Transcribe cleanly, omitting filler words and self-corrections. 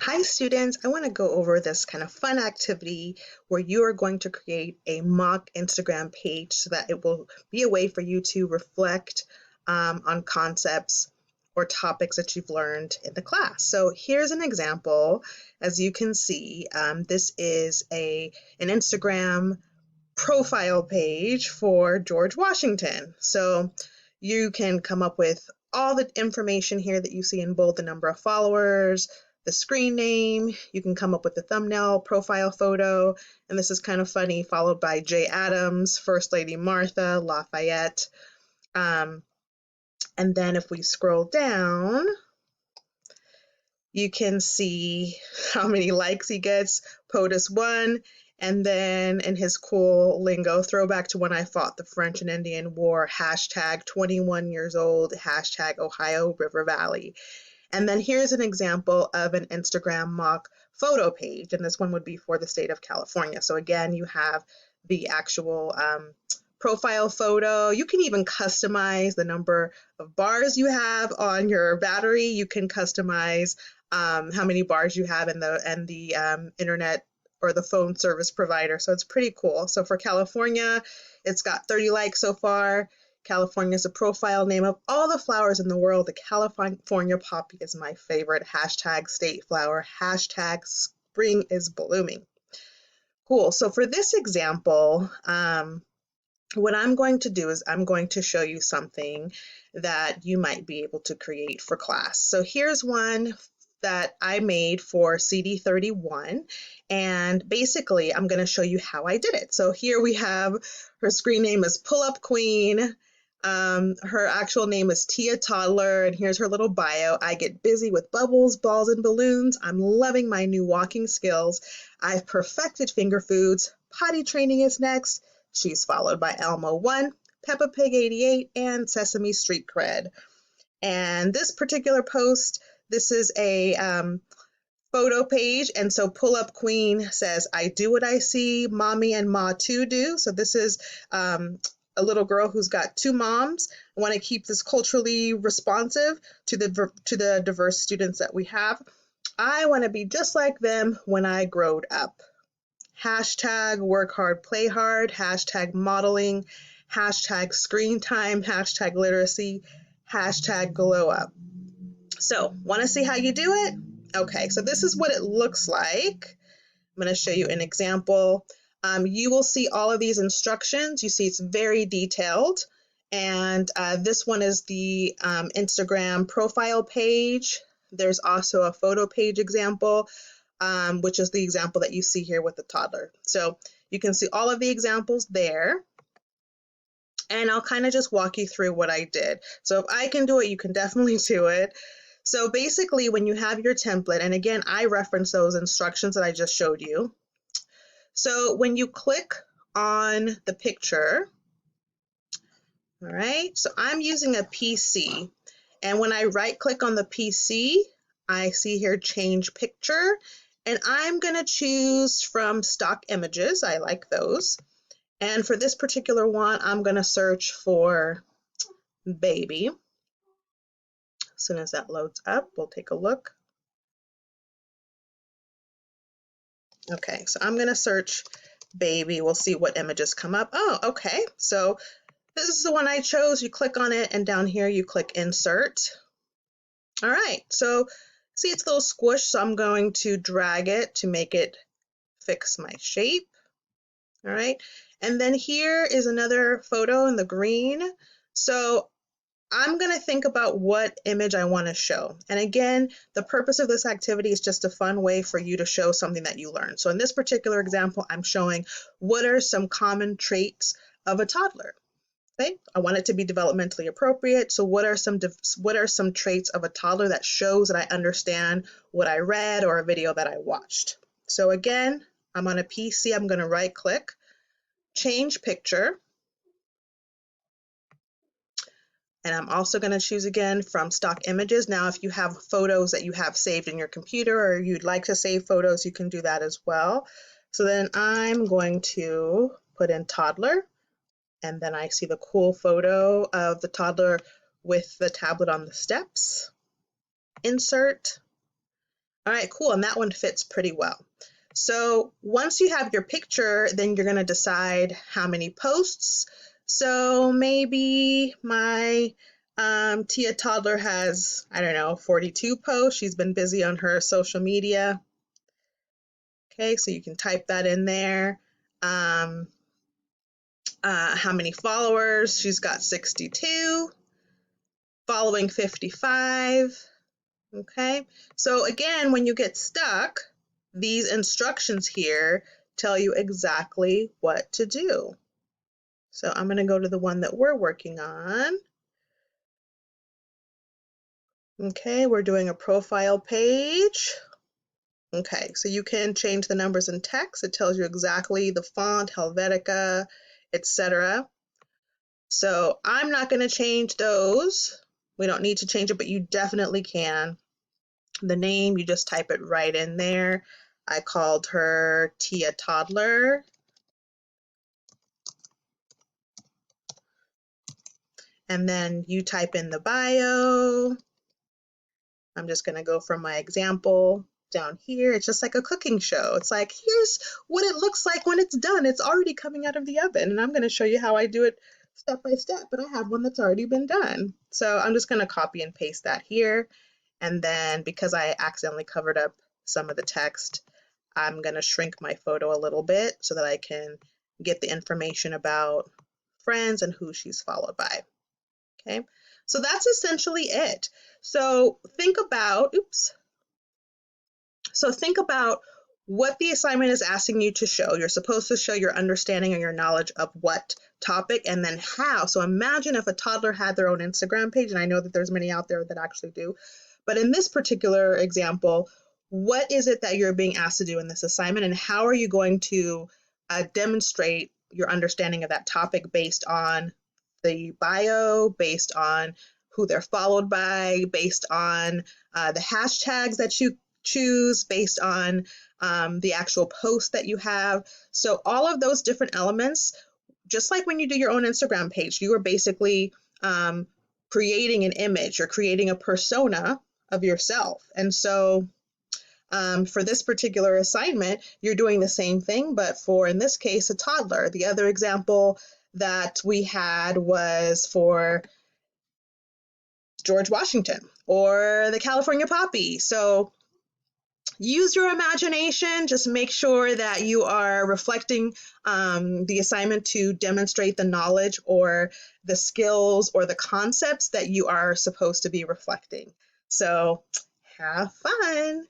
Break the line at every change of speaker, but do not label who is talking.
Hi students, I want to go over this kind of fun activity where you are going to create a mock Instagram page so that it will be a way for you to reflect on concepts or topics that you've learned in the class. So here's an example. As you can see, this is an Instagram profile page for George Washington. So you can come up with all the information here that you see in bold, the number of followers, the screen name. You can come up with the thumbnail, profile photo, and this is kind of funny, followed by Jay Adams, First Lady Martha, Lafayette. And then if we scroll down, you can see how many likes he gets. POTUS 1, and then in his cool lingo, throwback to when I fought the French and Indian War, hashtag 21 years old, hashtag Ohio River Valley. And then here's an example of an Instagram mock photo page, and this one would be for the state of California. So again, you have the actual profile photo. You can even customize the number of bars you have on your battery. You can customize how many bars you have in the internet or the phone service provider. So it's pretty cool. So for California, it's got 30 likes so far. California is a profile name of all the flowers in the world. The California poppy is my favorite. Hashtag state flower. Hashtag spring is blooming. Cool. So for this example, what I'm going to do is I'm going to show you something that you might be able to create for class. So here's one that I made for CD31, and basically I'm going to show you how I did it. So here we have her screen name is Pull Up Queen. Her actual name is Tia Toddler, and here's her little bio. I get busy with bubbles, balls, and balloons. I'm loving my new walking skills. I've perfected finger foods. Potty training is next. She's followed by Elmo 1, Peppa Pig 88, and Sesame Street Cred. And this particular post, this is a photo page, and so Pull Up Queen says, I do what I see, mommy and ma too do. So this is a little girl who's got two moms. I want to keep this culturally responsive to the diverse students that we have. I want to be just like them when I growed up. Hashtag work hard, play hard, hashtag modeling, hashtag screen time, hashtag literacy, hashtag glow up. So, want to see how you do it? Okay, so this is what it looks like. I'm going to show you an example. You will see all of these instructions. You see it's very detailed. And this one is the Instagram profile page. There's also a photo page example, which is the example that you see here with the toddler. So you can see all of the examples there. And I'll kind of just walk you through what I did. So if I can do it, you can definitely do it. So basically, when you have your template, and again, I reference those instructions that I just showed you. So when you click on the picture, all right, so I'm using a PC. And when I right click on the PC, I see here change picture. And I'm going to choose from stock images. I like those. And for this particular one, I'm going to search for baby. As soon as that loads up, we'll take a look. Okay, so I'm going to search baby. We'll see what images come up. Oh, okay. So this is the one I chose. You click on it, and down here you click insert. All right, so see it's a little squish, so I'm going to drag it to make it fix my shape. All right, and then here is another photo in the green. So I'm going to think about what image I want to show. And again, the purpose of this activity is just a fun way for you to show something that you learned. So in this particular example, I'm showing what are some common traits of a toddler. Okay, I want it to be developmentally appropriate. So what are some traits of a toddler that shows that I understand what I read or a video that I watched? So again, I'm on a PC. I'm going to right click, change picture. And I'm also going to choose again from stock images. Now, if you have photos that you have saved in your computer or you'd like to save photos, you can do that as well. So then I'm going to put in toddler, and then I see the cool photo of the toddler with the tablet on the steps. Insert. All right, cool, and that one fits pretty well. So once you have your picture, then you're gonna decide how many posts. So maybe my Tia toddler has, I don't know, 42 posts. She's been busy on her social media. Okay, so you can type that in there. How many followers? She's got 62, following 55. Okay, so again, when you get stuck, these instructions here tell you exactly what to do. So I'm going to go to the one that we're working on. Okay, we're doing a profile page. Okay, so you can change the numbers in text. It tells you exactly the font, Helvetica, etc. So I'm not going to change those. We don't need to change it, but you definitely can. The name, you just type it right in there. I called her Tia Toddler. And then you type in the bio. I'm just going to go from my example down here. It's just like a cooking show. It's like, here's what it looks like when it's done. It's already coming out of the oven. And I'm going to show you how I do it step by step, but I have one that's already been done. So I'm just going to copy and paste that here. And then because I accidentally covered up some of the text, I'm going to shrink my photo a little bit so that I can get the information about friends and who she's followed by. Okay, so that's essentially it. So think about, think about what the assignment is asking you to show. You're supposed to show your understanding and your knowledge of what topic and then how. So imagine if a toddler had their own Instagram page, and I know that there's many out there that actually do, but in this particular example, what is it that you're being asked to do in this assignment, and how are you going to demonstrate your understanding of that topic based on the bio, based on who they're followed by, based on the hashtags that you choose, based on the actual post that you have. So all of those different elements, just like when you do your own Instagram page, you are basically creating an image or creating a persona of yourself. And so for this particular assignment, you're doing the same thing, but for, in this case, a toddler. The other example that we had was for George Washington or the California poppy. So use your imagination. Just make sure that you are reflecting the assignment to demonstrate the knowledge or the skills or the concepts that you are supposed to be reflecting. So have fun.